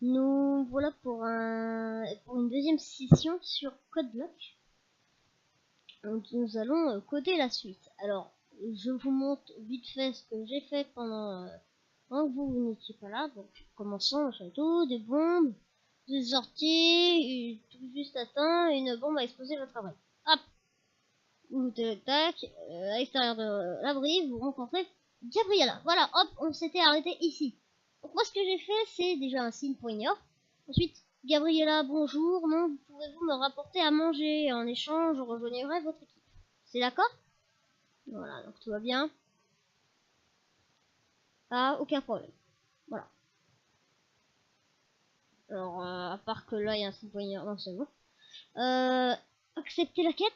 Nous voilà pour une deuxième session sur CodeBlock. Donc nous allons coder la suite. Alors je vous montre vite fait ce que j'ai fait pendant que vous n'étiez pas là. Donc commençons au château, des bombes, des sorties, tout juste atteint, une bombe a explosé votre abri. Hop, vous tac, à l'extérieur de l'abri, vous rencontrez Gabriella. Voilà, hop, on s'était arrêté ici. Donc moi ce que j'ai fait, c'est déjà un signe poignard. Ensuite, Gabriella, bonjour, non, pouvez-vous me rapporter à manger? En échange, je rejoindrai votre équipe. C'est d'accord? Voilà, donc tout va bien. Ah, aucun problème. Voilà. Alors, à part que là, il y a un signe poignard, non, c'est bon. Accepter la quête?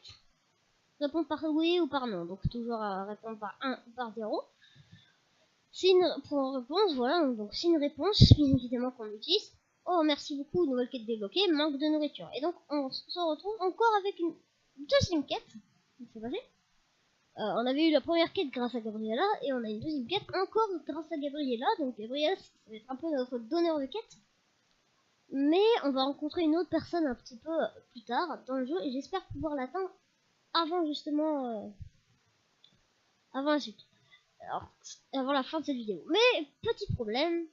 Répondre par oui ou par non. Donc toujours à répondre par 1 ou par 0. Signe pour réponse, voilà, donc signe réponse, bien évidemment qu'on utilise. Oh, merci beaucoup, nouvelle quête débloquée, manque de nourriture. Et donc, on se retrouve encore avec une deuxième quête. C'est passé. On avait eu la première quête grâce à Gabriella, et on a une deuxième quête encore grâce à Gabriella. Donc, Gabriella, ça va être un peu notre donneur de quête. Mais on va rencontrer une autre personne un petit peu plus tard dans le jeu, et j'espère pouvoir l'atteindre avant justement, avant la suite. Alors, avant la fin de cette vidéo. Mais, petit problème,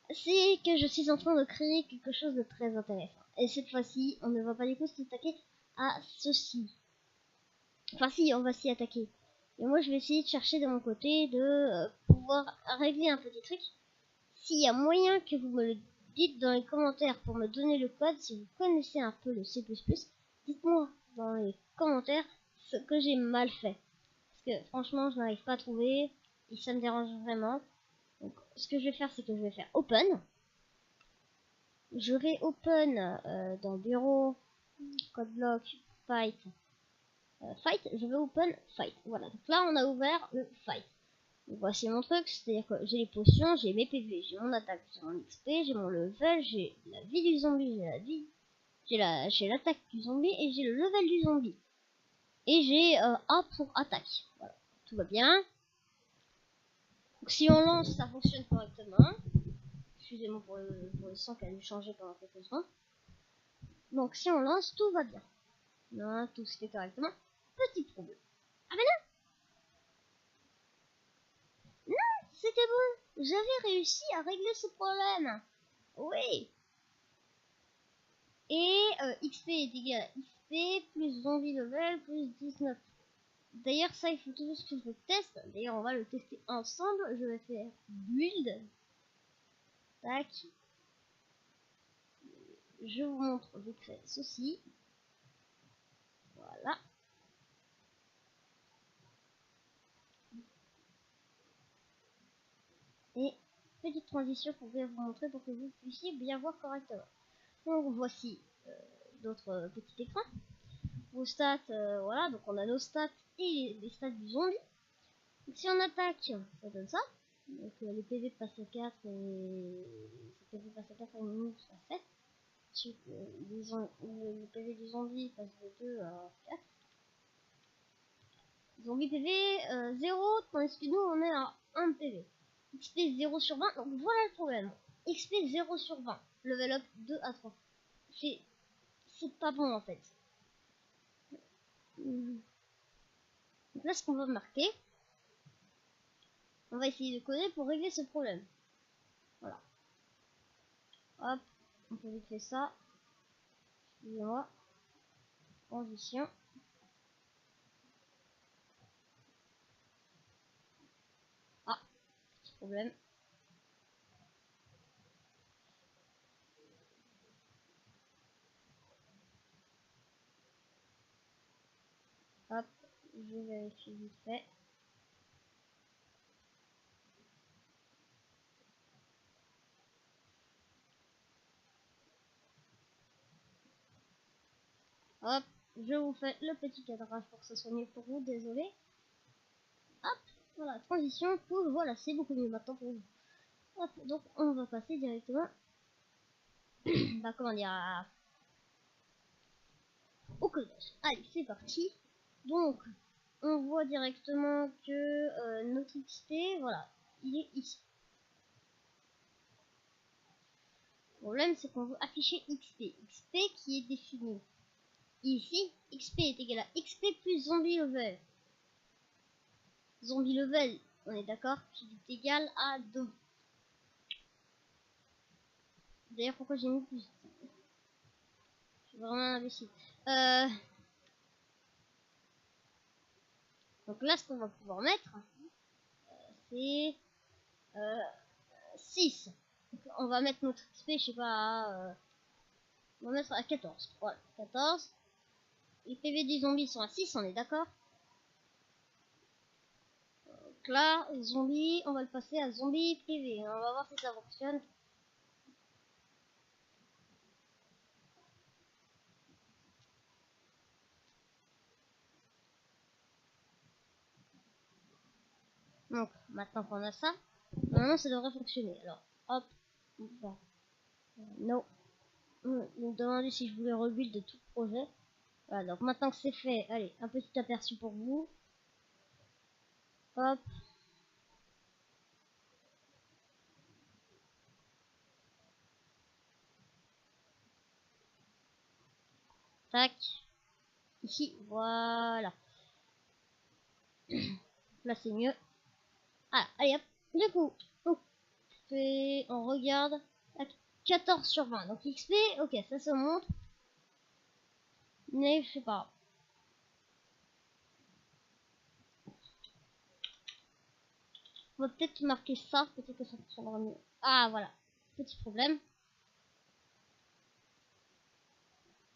c'est que je suis en train de créer quelque chose de très intéressant. Et cette fois-ci, on ne va pas du coup s'attaquer à ceci. Enfin si, on va s'y attaquer. Et moi, je vais essayer de chercher de mon côté de pouvoir régler un petit truc. S'il y a moyen que vous me le dites dans les commentaires pour me donner le code, si vous connaissez un peu le C++, dites-moi dans les commentaires ce que j'ai mal fait. Parce que franchement, je n'arrive pas à trouver et ça me dérange vraiment. Donc, ce que je vais faire, c'est que je vais faire open. Je vais open dans bureau, CodeBlock, fight, fight, je vais open fight. Voilà, donc là on a ouvert le fight. Donc, voici mon truc, c'est-à-dire que j'ai les potions, j'ai mes PV, j'ai mon attaque, j'ai mon XP, j'ai mon level, j'ai la vie du zombie, j'ai la vie, j'ai l'attaque du zombie et j'ai le level du zombie. Et j'ai A pour attaque. Voilà, tout va bien. Donc si on lance, ça fonctionne correctement. Excusez-moi pour le son qui a dû changer pendant quelques secondes. Donc si on lance, tout va bien. Non, tout se fait correctement. Petit problème. Ah mais non, c'était bon. J'avais réussi à régler ce problème. Oui. Et XP est égal à XP plus zombie level plus 19. D'ailleurs, ça, il faut tout juste que je le teste. D'ailleurs, on va le tester ensemble. Je vais faire build. Tac. Je vous montre vite fait ceci. Voilà. Et petite transition pour bien vous montrer pour que vous puissiez bien voir correctement. Donc voici d'autres petits écrans. Vos stats, voilà, donc on a nos stats et les stats du zombie. Donc si on attaque, ça donne ça. Donc les PV passent à 4 et les PV passent à 4 et nous à 7. Le PV du zombie passe de 2 à 4. Zombie PV 0, tandis que nous on est à 1 PV. XP 0 sur 20, donc voilà le problème. XP 0 sur 20, level up 2 à 3. C'est pas bon en fait. Donc là ce qu'on va marquer, on va essayer de coder pour régler ce problème. Voilà. Hop, on peut vite faire ça. Excusez-moi. Transition. Ah, petit problème. Hop, je vérifie vite fait. Hop, je vous fais le petit cadrage pour que ce soit mieux pour vous, désolé. Hop, voilà, transition, tout, voilà, c'est beaucoup mieux maintenant pour vous. Hop, donc on va passer directement, bah comment dire, au codage. Allez, c'est parti. Donc, on voit directement que notre XP, voilà, il est ici. Le problème, c'est qu'on veut afficher XP. XP qui est défini. Ici, XP est égal à XP plus zombie level. Zombie level, on est d'accord, qui est égal à 2. D'ailleurs, pourquoi j'ai mis plus? Je suis vraiment imbécile. Donc là, ce qu'on va pouvoir mettre, c'est 6. Donc, on va mettre notre XP, je sais pas, on va mettre à 14. Voilà, 14. Les PV du zombie sont à 6, on est d'accord. Donc là, zombie, on va le passer à zombie PV. On va voir si ça fonctionne. Donc, maintenant qu'on a ça, normalement ça devrait fonctionner. Alors, hop, non. Il me demandait si je voulais rebuild de tout le projet. Voilà, donc maintenant que c'est fait, allez, un petit aperçu pour vous. Hop. Tac. Ici, voilà. Là c'est mieux. Ah, allez hop. Du coup, on regarde. 14 sur 20. Donc XP, ok, ça se montre. Mais je sais pas. On va peut-être marquer ça. Peut-être que ça fonctionnera mieux. Ah, voilà. Petit problème.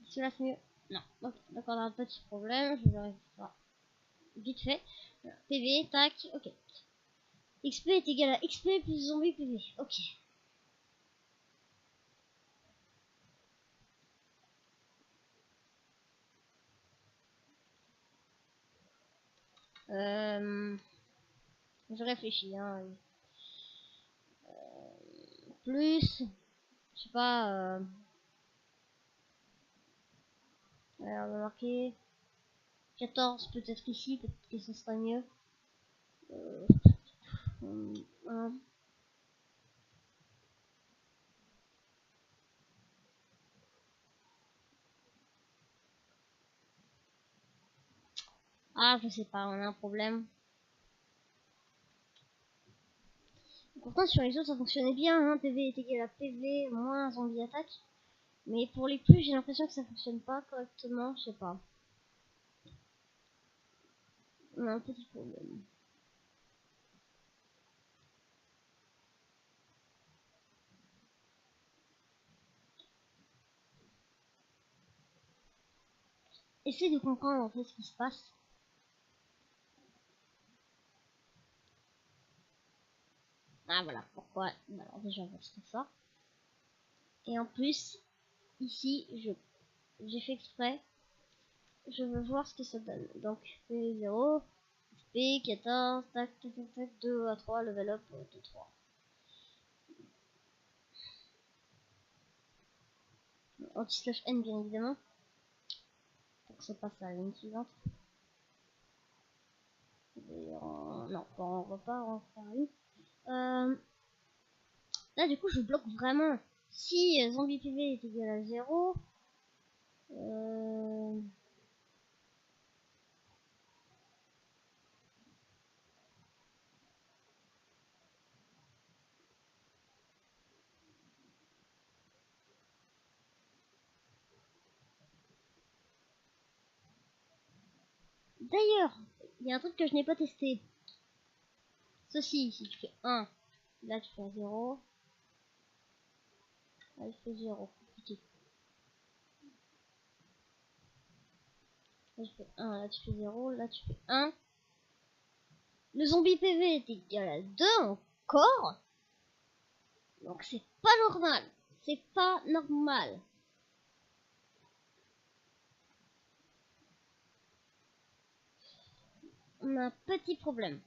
Celui-là c'est mieux. Non. Ok, donc on a un petit problème. Je vérifie ça. Vite fait. Voilà. PV, tac, ok. XP est égal à XP plus zombie PV. Ok. Je réfléchis. Hein. Plus, je sais pas. On va marquer 14 peut-être ici. Peut-être que ce sera mieux. Euh, Ah, je sais pas. On a un problème. Pourtant sur les autres ça fonctionnait bien. Hein. PV est égal à PV moins zombie attaque. Mais pour les plus, j'ai l'impression que ça fonctionne pas correctement. Je sais pas. On a un petit problème. Essaye de comprendre en fait ce qui se passe. Ah voilà, pourquoi. Alors déjà on va se faire ça. Et en plus, ici, j'ai fait exprès. Je veux voir ce que ça donne. Donc P0, P14, tac, tac, tac, tac, 2 à 3, level up de 3. Anti-slash N bien évidemment. Donc ça passe à la ligne suivante. Non, on va pas en faire une. Là du coup je bloque vraiment. Si zombie PV est égal à 0, d'ailleurs, il y a un truc que je n'ai pas testé. Ceci, si tu fais 1, là tu fais 0, là tu fais 0. Là tu fais 1, là tu fais 0, là tu fais 1. Le zombie PV est égal à 2 encore. Donc c'est pas normal. C'est pas normal. On a un petit problème.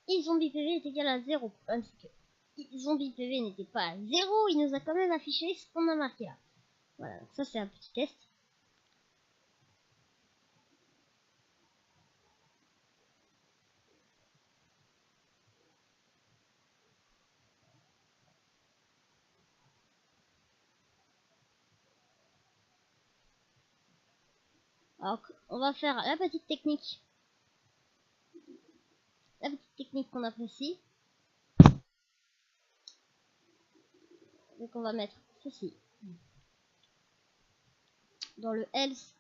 I zombie PV est égal à 0. C'est que I zombie PV n'était pas à 0. Il nous a quand même affiché ce qu'on a marqué là. Voilà, donc ça c'est un petit test. Alors, on va faire la petite technique. La petite technique qu'on apprécie. Donc on va mettre ceci dans le else.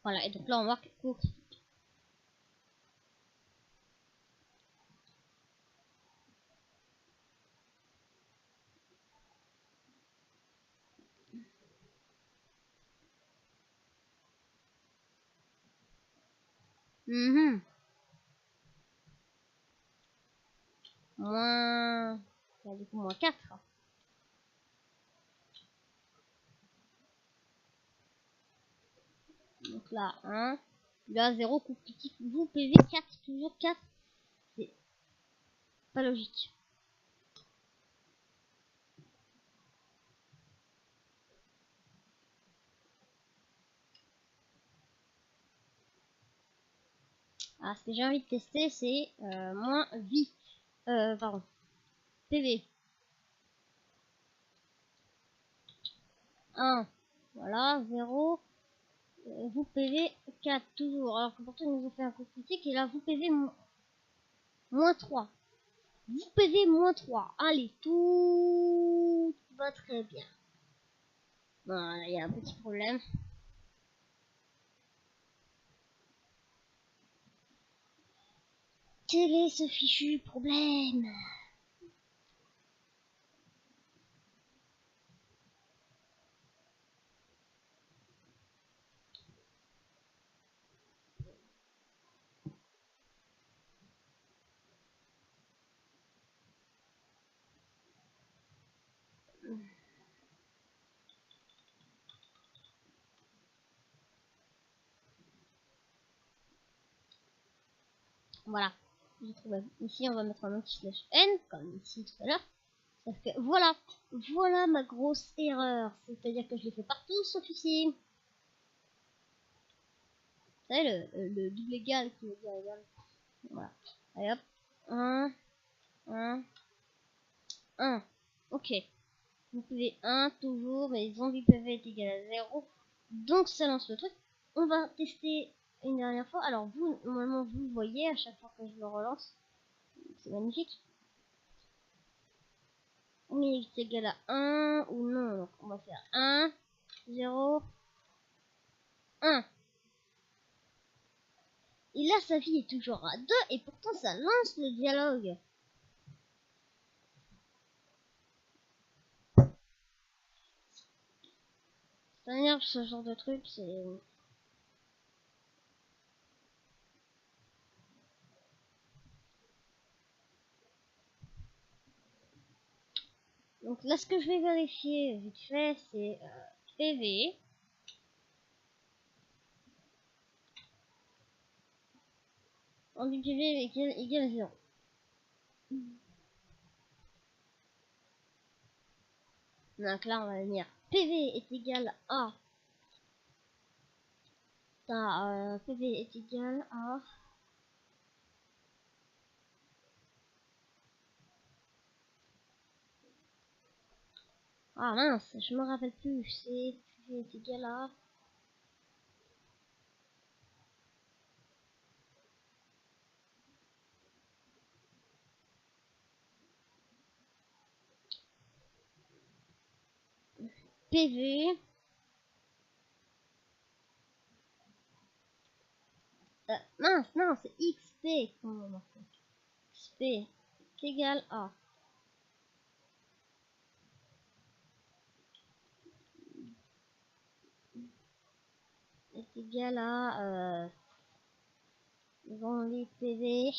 Voilà, et donc là on marque court. Moins, du coup moins 4. Donc là 1. Là 0 coup critique. Vous PV 4, toujours 4. C'est pas logique. Ah, ce que j'ai envie de tester, c'est moins vie. Pardon. PV. 1. Voilà, 0. Vous PV 4, toujours. Alors que pourtant, ils nous ont fait un coup critique. Et là, vous PV moins 3. Vous PV moins 3. Allez, tout va très bien. Bon, il y a un petit problème. Quel est ce fichu problème? Voilà, j'ai trouvé. Ici, on va mettre un anti/n, comme ici tout à l'heure. Parce que voilà, voilà ma grosse erreur. C'est-à-dire que je l'ai fait partout sauf ici. Vous savez, le double égal qui veut dire égal. Voilà. Allez hop. 1, 1, 1. Ok. Vous pouvez 1 toujours, mais zombie PV est égal à 0. Donc ça lance le truc. On va tester une dernière fois. Alors vous, normalement, vous le voyez à chaque fois que je le relance. C'est magnifique. Oui, est égal à 1 ou non. Donc on va faire 1, 0, 1. Et là, sa vie est toujours à 2 et pourtant ça lance le dialogue. Ça m'énerve ce genre de truc, c'est... Donc là, ce que je vais vérifier vite fait, c'est PV. En PV égale 0. Donc là, on va venir PV est égal à... PV est égal à... Ah mince, je me rappelle plus. C'est PV est égal à... PV... mince, non, c'est XP. XP est égal à... est égal à... zombie PV...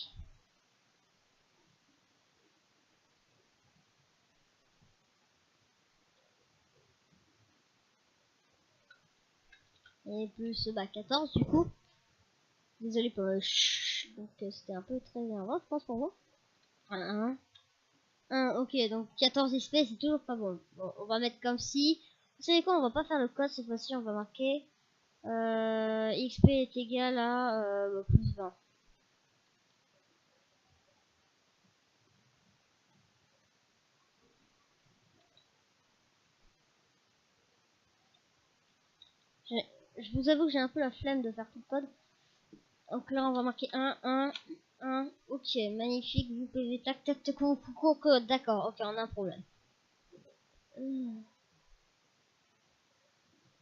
et plus 14 du coup. Désolé pour le chut. Donc c'était un peu très énervant, je pense, pour vous. 1, ok, donc 14 espèces, c'est toujours pas bon. Bon, on va mettre comme si. Vous savez quoi, on va pas faire le code cette fois-ci, on va marquer XP est égal à plus 20. je vous avoue que j'ai un peu la flemme de faire tout le code. Donc là, on va marquer 1. Ok, magnifique. Vous PV, tac, tac, tac, code. D'accord, ok, on a un problème.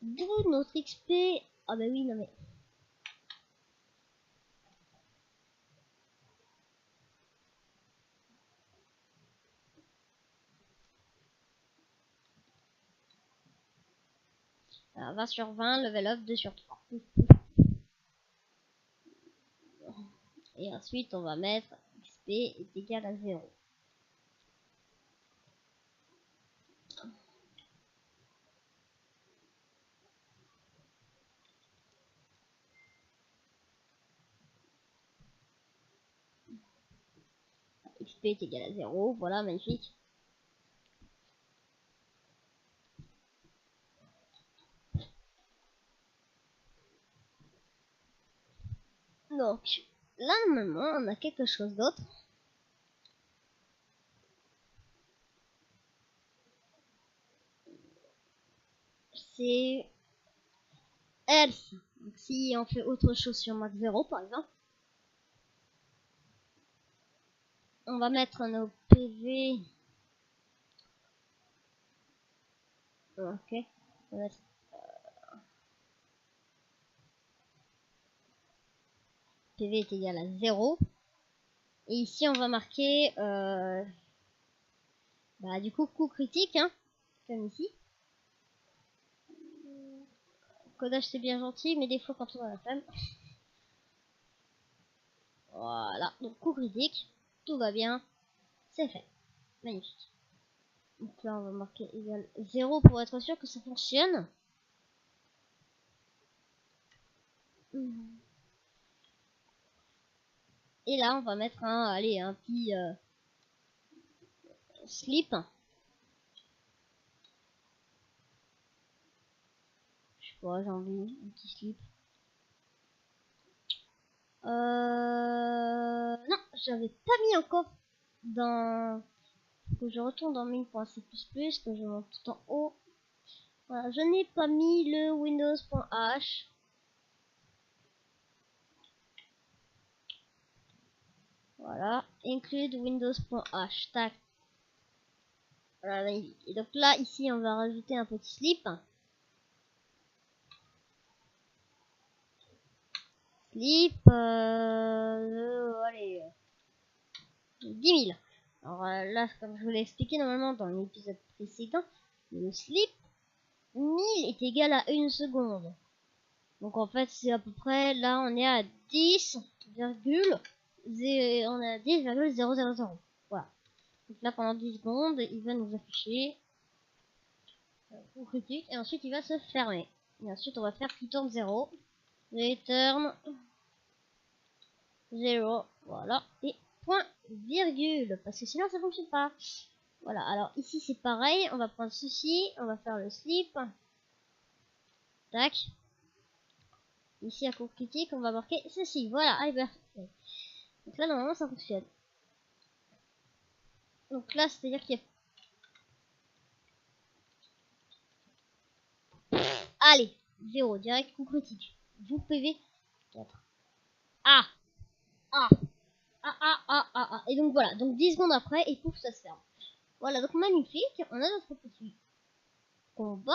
D'où notre XP. Ah bah oui, non mais... Alors, 20 sur 20, level up, 2 sur 3. Et ensuite, on va mettre XP est égal à 0. XP est égal à 0, voilà, magnifique. Donc, là, normalement, on a quelque chose d'autre. C'est else. Donc, si on fait autre chose sur max 0, par exemple, on va mettre nos PV. Ok. On va mettre PV est égal à 0. Et ici, on va marquer, bah, du coup critique, hein, comme ici. Codage, c'est bien gentil, mais des fois, quand on a la flemme. Voilà, donc coup critique, tout va bien, c'est fait. Magnifique. Donc là, on va marquer égal 0 pour être sûr que ça fonctionne. Et là, on va mettre un petit slip. Je sais pas, j'ai envie, un petit slip. Non, j'avais pas mis encore dans... Que je retourne dans main.c++, que je monte tout en haut. Voilà, je n'ai pas mis le windows.h. Voilà, include windows.h. Tac. Voilà, magnifique. Et donc là, ici, on va rajouter un petit slip. Slip, allez, 10 000. Alors là, comme je vous l'ai expliqué normalement dans l'épisode précédent, le slip 1000 est égal à 1 seconde. Donc en fait, c'est à peu près, là, on est à 10, on est à 10,000. Voilà. Donc là, pendant 10 secondes, il va nous afficher ou critique, et ensuite il va se fermer. Et ensuite, on va faire return 0. Return 0. Voilà. Et point virgule. Parce que sinon, ça fonctionne pas. Voilà. Alors ici, c'est pareil. On va prendre ceci. On va faire le slip. Tac. Ici, à court critique, on va marquer ceci. Voilà. Donc là, normalement, ça fonctionne. Donc là, c'est-à-dire qu'il y a... Allez, 0, direct, coup critique. Vous PV 4. Ah, ah, ah. Et donc voilà, donc 10 secondes après, et pouf, ça se ferme. Voilà, donc magnifique, on a notre petit combat.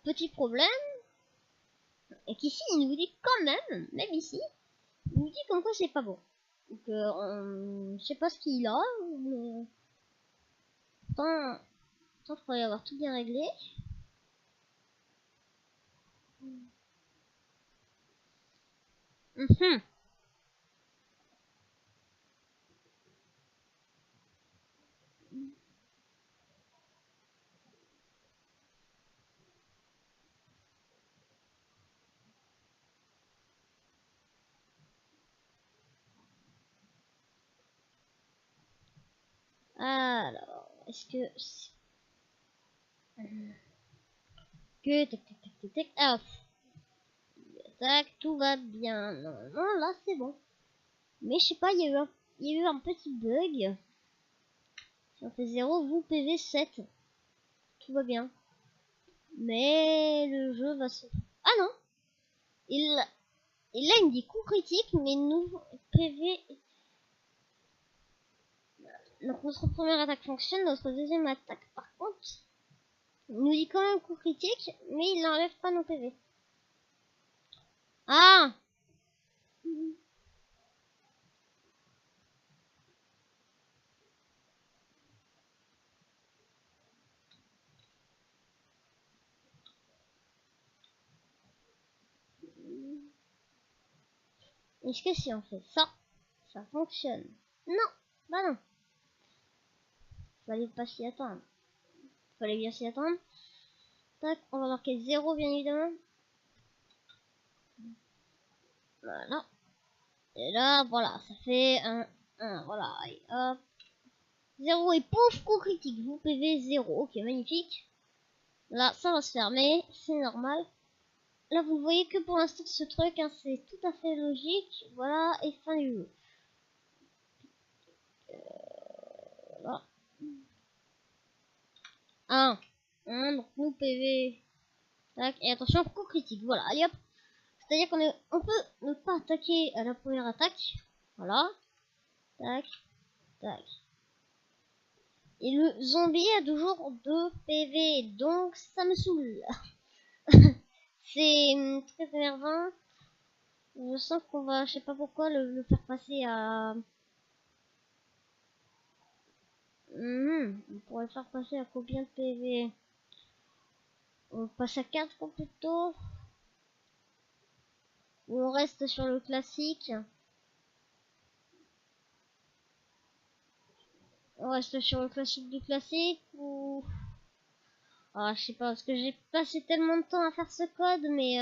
Petit problème, et qu'ici, il nous dit quand même ici, il nous dit comme quoi c'est pas bon. Donc, je sais pas ce qu'il a, mais... Tant, je pourrais avoir tout bien réglé. Alors, est-ce que... tac, ah, tac, tout va bien. Normalement, là, c'est bon. Mais je sais pas, il y a eu un petit bug. Si on fait 0, vous PV 7. Tout va bien. Mais le jeu va se... Ah non, il là il me dit coup critique, mais nous PV. Donc notre première attaque fonctionne, notre deuxième attaque par contre, il nous dit quand même coup critique, mais il n'enlève pas nos PV. Ah, est-ce que si on fait ça, ça fonctionne? Non, bah non, fallait pas s'y attendre. Fallait bien s'y attendre. Tac, on va marquer 0 bien évidemment. Voilà. Et là, voilà, ça fait un voilà, et hop. 0 et pouf, coup critique, vous PV 0, ok, magnifique. Là, ça va se fermer, c'est normal. Là, vous ne voyez que pour l'instant ce truc, hein, c'est tout à fait logique. Voilà, et fin du jeu. Voilà. 1, donc nous PV. Tac, et attention, coup critique, voilà, allez hop. C'est-à-dire on peut ne pas attaquer à la première attaque. Voilà. Tac, tac. Et le zombie a toujours 2 PV, donc ça me saoule. C'est très énervant. Je sens qu'on va, je sais pas pourquoi, le faire passer à... on pourrait le faire passer à combien de PV? On passe à 4 plutôt. Ou on reste sur le classique? On reste sur le classique du classique ou... Ah, je sais pas, parce que j'ai passé tellement de temps à faire ce code, mais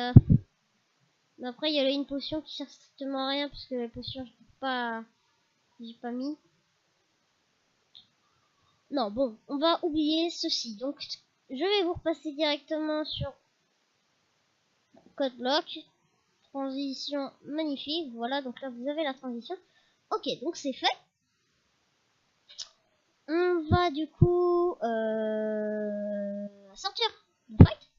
après il y a une potion qui sert strictement à rien, parce que la potion j'ai pas mis. Non, bon, on va oublier ceci. Donc, je vais vous repasser directement sur code block. Transition magnifique. Voilà, donc là, vous avez la transition. Ok, donc c'est fait. On va du coup sortir du fight.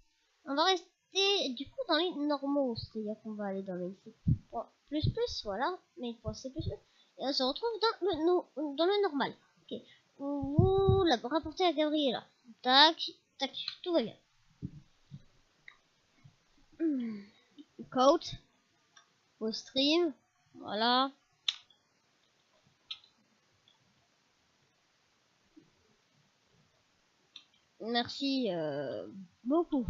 On va rester du coup dans les normaux. C'est-à-dire qu'on va aller dans les C++, voilà. Mais pour C++. Et on se retrouve dans le normal. Ok. Vous la rapportez à Gabriela. Tac, tac, tout va bien. Code, au stream, voilà. Merci beaucoup.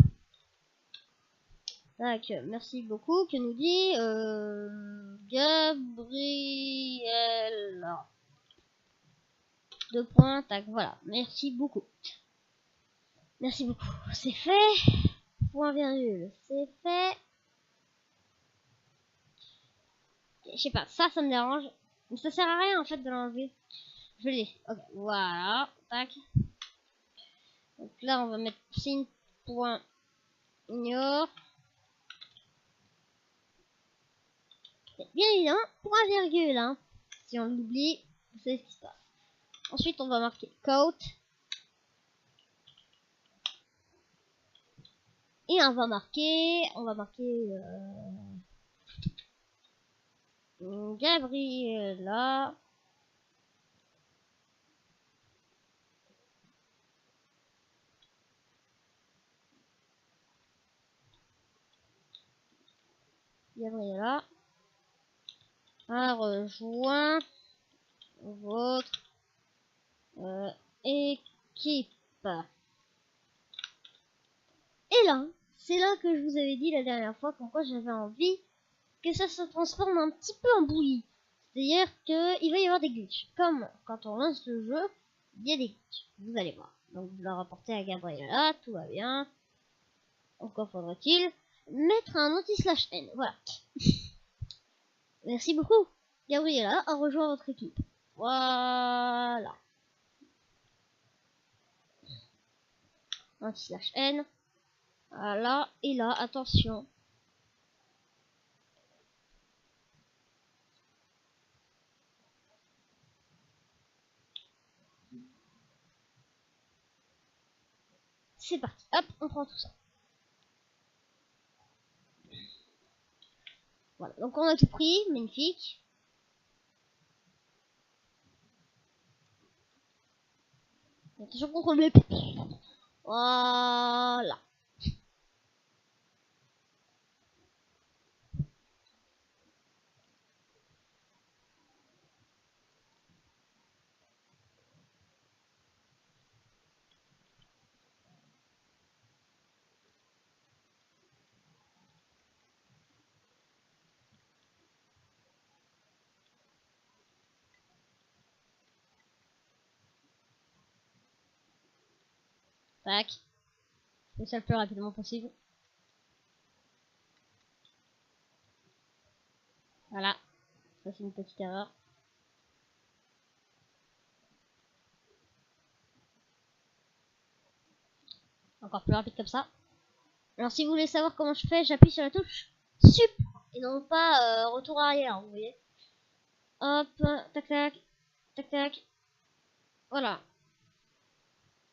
Tac, merci beaucoup. Que nous dit Gabriel. Deux points, tac, voilà. Merci beaucoup. Merci beaucoup. C'est fait. Point virgule, c'est fait. Je sais pas, ça me dérange. Mais ça sert à rien en fait de l'enlever. Je l'ai. Ok, voilà. Tac. Donc là, on va mettre signe point ignore. Bien évidemment, point virgule, hein. Si on l'oublie, vous savez ce qui se passe. Ensuite, on va marquer quote. Et on va marquer Gabriela. Gabriela a rejoint votre équipe. Et là, c'est là que je vous avais dit la dernière fois pourquoi j'avais envie que ça se transforme un petit peu en bouillie. C'est-à-dire qu'il va y avoir des glitches. Comme quand on lance le jeu, il y a des glitches. Vous allez voir. Donc vous la rapportez à Gabriela, tout va bien. Encore faudra-t-il mettre un anti/n. Voilà. Merci beaucoup. Gabriela a rejoint votre équipe. Voilà. Anti/n. Voilà. Et là, attention. C'est parti. Hop, on prend tout ça. Voilà, donc on a tout pris, magnifique. Attention contre le... Voilà. Tac. Fais ça le plus rapidement possible. Voilà. Ça c'est une petite erreur. Encore plus rapide comme ça. Alors si vous voulez savoir comment je fais, j'appuie sur la touche sup et non pas retour arrière, vous voyez. Hop, tac tac, tac tac. Voilà.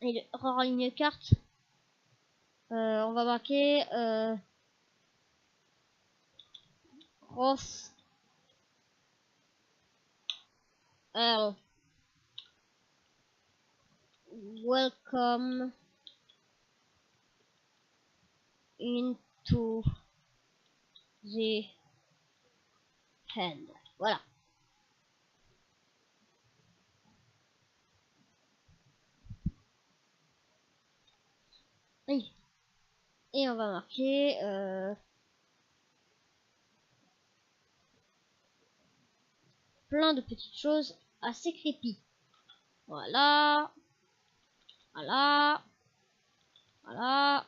Et religne carte. On va marquer Cross L. Welcome into the hand. Voilà. Oui. Et on va marquer plein de petites choses assez creepy. Voilà. Voilà. Voilà.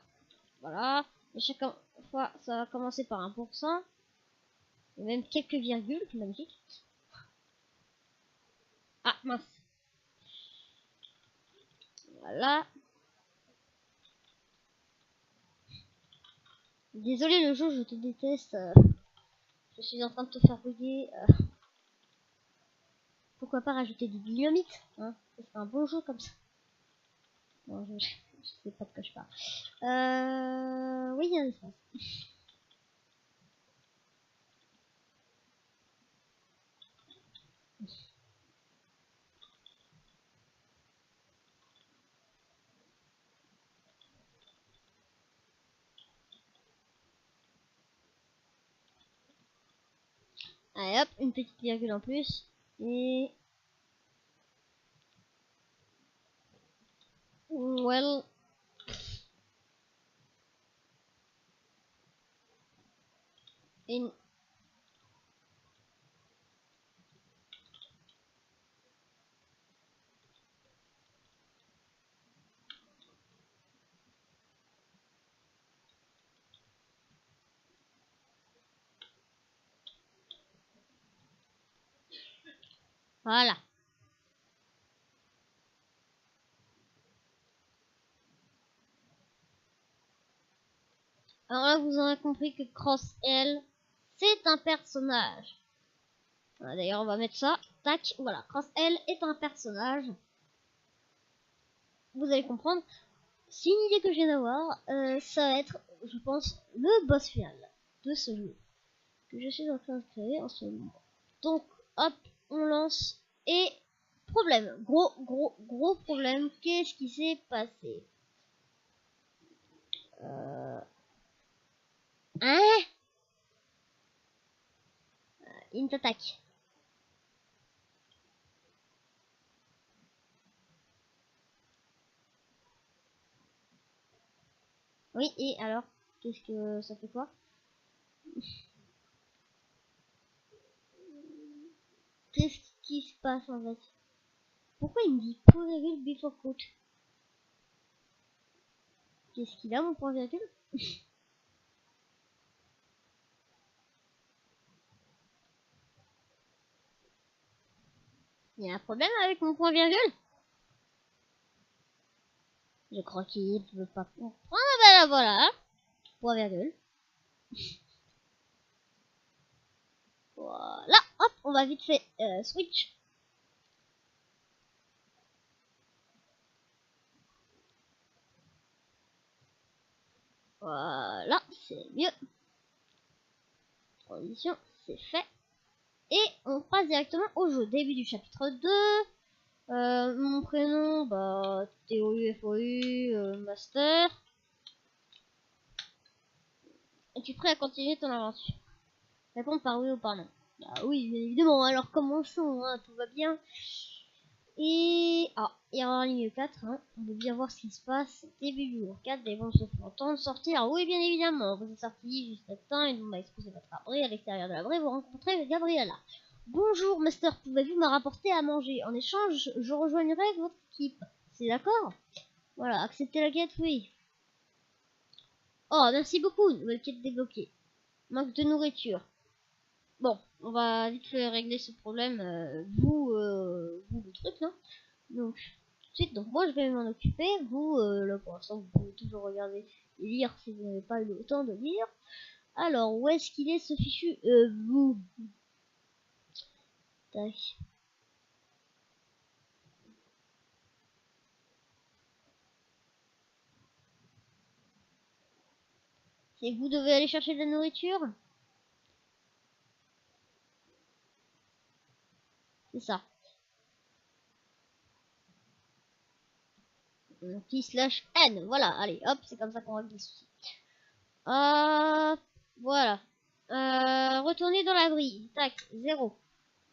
Voilà. Et chaque fois, ça va commencer par 1%. Et même quelques virgules, magnifique. Ah, mince. Voilà. Désolé le jeu, je te déteste. Je suis en train de te faire bugger. Pourquoi pas rajouter du dynamite, hein? C'est un bon jeu comme ça. Non, je sais pas de quoi je parle. Oui, il y a un espace. Allez hop, une petite virgule en plus. Et... Well... In... Voilà. Alors là, vous aurez compris que Cross L, c'est un personnage. Voilà, d'ailleurs, on va mettre ça. Tac, voilà. Cross L est un personnage. Vous allez comprendre. C'est une idée que je viens d'avoir. Ça va être, je pense, le boss final de ce jeu. Que je suis en train de créer en ce moment. Donc, hop, on lance. Et, problème. Gros problème. Qu'est-ce qui s'est passé? Hein? Une attaque. Oui, et alors? Qu'est-ce que ça fait quoi? Qu'est-ce qui se passe en fait? Pourquoi il me dit point virgule before quote? Qu'est-ce qu'il a mon point virgule? Il y a un problème avec mon point virgule? Je crois qu'il ne veut pas comprendre. Ben là, voilà. Point virgule. Voilà. Hop, on va vite fait switch. Voilà, c'est mieux. Transition, c'est fait. Et on passe directement au jeu. Début du chapitre 2. Mon prénom, bah, TOU, FOU, Master. Es-tu prêt à continuer ton aventure? Répondre par oui ou par non. Bah oui, bien évidemment. Alors commençons, hein, tout va bien. Et il y a en ligne 4, hein. On veut bien voir ce qui se passe. Début du jour 4, des bons se font entendre sortir. Oui, bien évidemment. Vous êtes sorti juste à temps et vous m'avez exposé votre abri. À l'extérieur de l'abri, vous rencontrez Gabriella. Bonjour, Master. Pouvez-vous me rapporter à manger? En échange, je rejoindrai votre équipe. C'est d'accord? Voilà, acceptez la quête, oui. Oh, merci beaucoup. Nouvelle quête débloquée. Manque de nourriture. Bon, on va vite fait régler ce problème. Vous le truc, non? Donc, tout de suite, donc moi je vais m'en occuper. Vous, là pour l'instant, vous pouvez toujours regarder et lire si vous n'avez pas eu le temps de lire. Alors, où est-ce qu'il est ce fichu? Vous. Tac. Et vous devez aller chercher de la nourriture? C'est ça. T/N. Voilà, allez, hop, c'est comme ça qu'on règle les soucis. Voilà. Retournez dans l'abri. Tac, 0.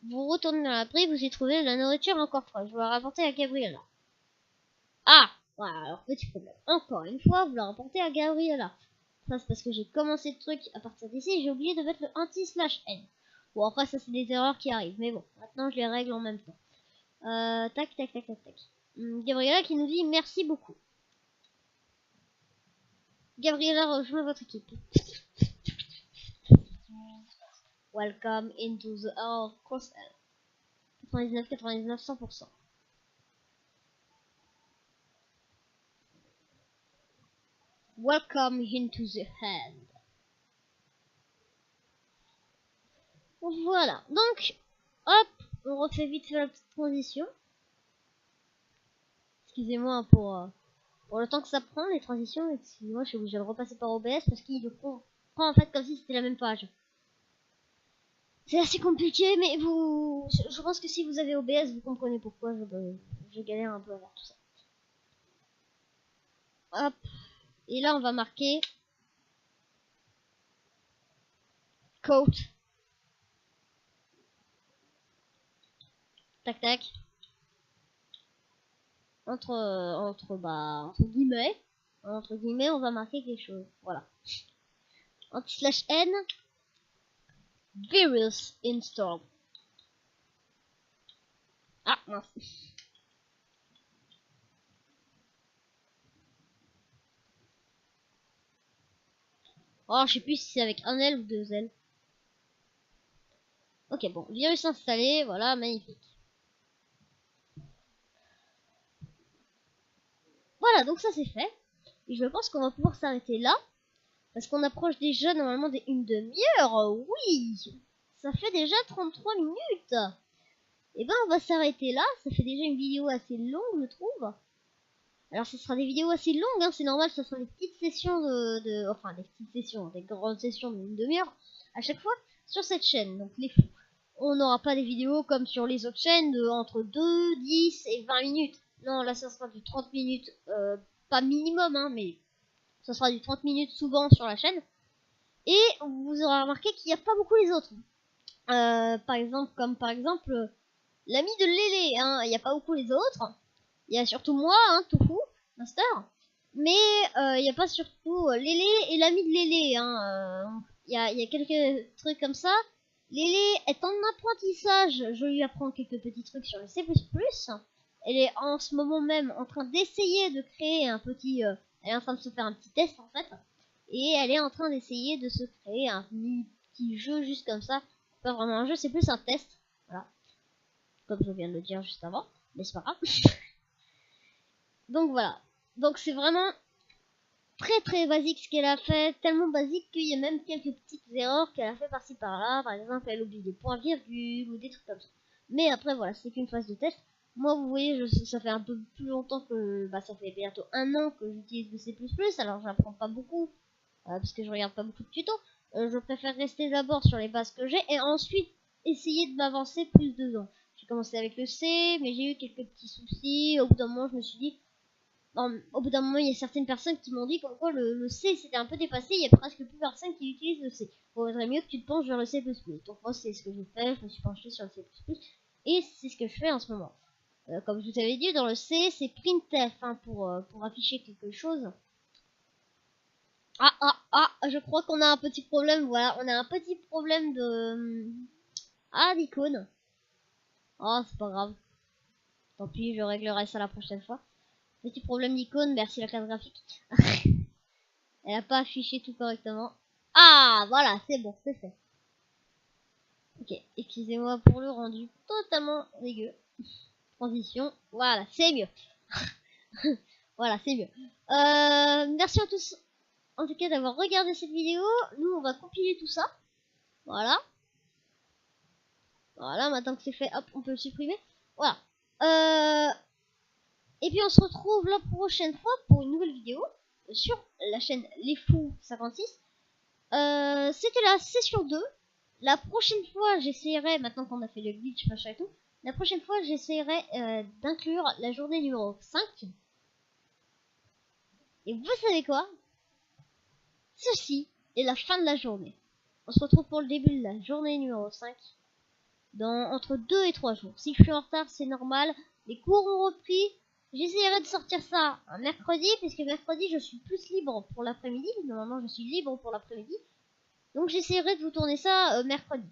Vous retournez dans l'abri, vous y trouvez de la nourriture encore fraîche. Je vais la rapporter à Gabriella. Ah! Voilà, alors petit problème. Encore une fois, vous la rapportez à Gabriella. Ça, c'est parce que j'ai commencé le truc à partir d'ici, j'ai oublié de mettre le anti/n. Bon, après, ça, c'est des erreurs qui arrivent. Mais bon, maintenant, je les règle en même temps. Tac, tac, tac, tac, tac. Gabriella qui nous dit merci beaucoup. Gabriella rejoint votre équipe. Welcome into the our crosshair. 99, 99, 100%. Welcome into the hand. Voilà. Donc, hop, on refait vite fait la petite transition. Excusez-moi pour le temps que ça prend, les transitions. Excusez-moi, je suis obligée de repasser par OBS parce qu'il le prend en fait comme si c'était la même page. C'est assez compliqué, mais je pense que si vous avez OBS, vous comprenez pourquoi je galère un peu à faire tout ça. Hop. Et là, on va marquer coat. Tac, tac. Entre guillemets. Entre guillemets, on va marquer quelque chose. Voilà. Anti/n. Virus install. Ah, mince. Oh, je sais plus si c'est avec un L ou deux L. Ok, bon, virus installé, voilà, magnifique. Voilà, donc ça c'est fait. Et je pense qu'on va pouvoir s'arrêter là. Parce qu'on approche déjà normalement d'une demi-heure. Oui, ça fait déjà 33 minutes. Et ben on va s'arrêter là. Ça fait déjà une vidéo assez longue, je trouve. Alors ce sera des vidéos assez longues, hein, c'est normal, ce sera des petites sessions enfin des petites sessions, des grandes sessions d'une demi-heure à chaque fois sur cette chaîne. Donc les fous. On n'aura pas des vidéos comme sur les autres chaînes de entre 2, 10 et 20 minutes. Non, là ça sera du 30 minutes, pas minimum, hein, mais ça sera du 30 minutes souvent sur la chaîne. Et vous aurez remarqué qu'il n'y a pas beaucoup les autres. Par exemple, l'ami de Lélé, hein, il n'y a pas beaucoup les autres. Il y a surtout moi, hein, tout fou, Master. Mais il n'y a pas surtout Lélé et l'ami de Lélé. Hein, il y a quelques trucs comme ça. Lélé est en apprentissage. Je lui apprends quelques petits trucs sur le C++. Elle est en ce moment même en train d'essayer de créer un petit... elle est en train de se faire un petit test en fait. Et elle est en train d'essayer de se créer un petit jeu juste comme ça. Pas vraiment un jeu, c'est plus un test. Voilà. Comme je viens de le dire juste avant. Mais c'est pas grave. Donc voilà. Donc c'est vraiment très très basique ce qu'elle a fait. Tellement basique qu'il y a même quelques petites erreurs qu'elle a fait par-ci par-là. Par exemple, elle oublie des points virgules ou des trucs comme ça. Mais après voilà, c'est qu'une phase de test. Moi, vous voyez, ça fait un peu plus longtemps que... Bah, ça fait bientôt 1 an que j'utilise le C++. Alors, j'apprends pas beaucoup. Parce que je regarde pas beaucoup de tutos. je préfère rester d'abord sur les bases que j'ai et ensuite essayer de m'avancer plus dedans. J'ai commencé avec le C, mais j'ai eu quelques petits soucis. Au bout d'un moment, je me suis dit, au bout d'un moment, il y a certaines personnes qui m'ont dit comme quoi le C c'était un peu dépassé, il y a presque plus personne qui utilise le C. Il vaudrait mieux que tu te penches vers le C++. Donc moi, c'est ce que j'ai fait, je me suis penché sur le C++, et c'est ce que je fais en ce moment. Comme je vous avais dit, dans le C, c'est printf hein, pour afficher quelque chose. Je crois qu'on a un petit problème, voilà, on a un petit problème de... d'icône. Oh, c'est pas grave. Tant pis, je réglerai ça la prochaine fois. Petit problème d'icône, merci la classe graphique. Elle a pas affiché tout correctement. Ah, voilà, c'est bon, c'est fait. Ok, excusez-moi pour le rendu totalement dégueu. Transition, voilà, c'est mieux. Voilà, c'est mieux. Merci à tous, en tout cas, d'avoir regardé cette vidéo. Nous, on va compiler tout ça. Voilà. Voilà, maintenant que c'est fait, hop, on peut le supprimer. Voilà. Et puis, on se retrouve la prochaine fois pour une nouvelle vidéo sur la chaîne Les Fous 56. C'était la session 2. La prochaine fois, j'essaierai, maintenant qu'on a fait le glitch, machin et tout, la prochaine fois, j'essaierai d'inclure la journée numéro 5. Et vous savez quoi? Ceci est la fin de la journée. On se retrouve pour le début de la journée numéro 5 dans entre 2 et 3 jours. Si je suis en retard, c'est normal. Les cours ont repris. J'essaierai de sortir ça un mercredi, puisque mercredi, je suis plus libre pour l'après-midi. Normalement, je suis libre pour l'après-midi. Donc, j'essaierai de vous tourner ça mercredi.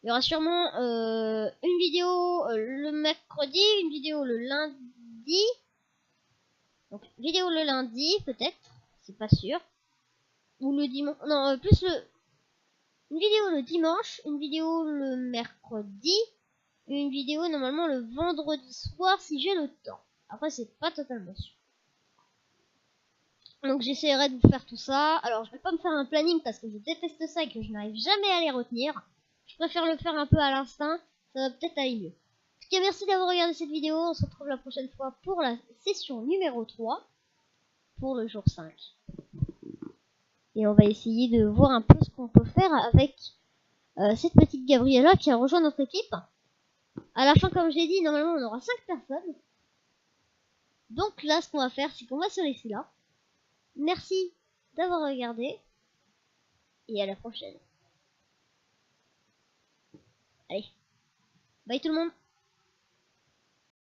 Il y aura sûrement une vidéo le mercredi, une vidéo le lundi. Donc, vidéo le lundi, peut-être. C'est pas sûr. Ou le dimanche. Non, plus une vidéo le dimanche, une vidéo le mercredi, et une vidéo normalement le vendredi soir si j'ai le temps. Après, c'est pas totalement sûr. Donc, j'essaierai de vous faire tout ça. Alors, je vais pas me faire un planning parce que je déteste ça et que je n'arrive jamais à les retenir. Je préfère le faire un peu à l'instinct. Ça va peut-être aller mieux. En tout cas, merci d'avoir regardé cette vidéo. On se retrouve la prochaine fois pour la session numéro 3. Pour le jour 5. Et on va essayer de voir un peu ce qu'on peut faire avec cette petite Gabriella qui a rejoint notre équipe. À la fin, comme je l'ai dit, normalement on aura 5 personnes. Donc là, ce qu'on va faire, c'est qu'on va se laisser là. Merci d'avoir regardé. Et à la prochaine. Allez. Bye tout le monde.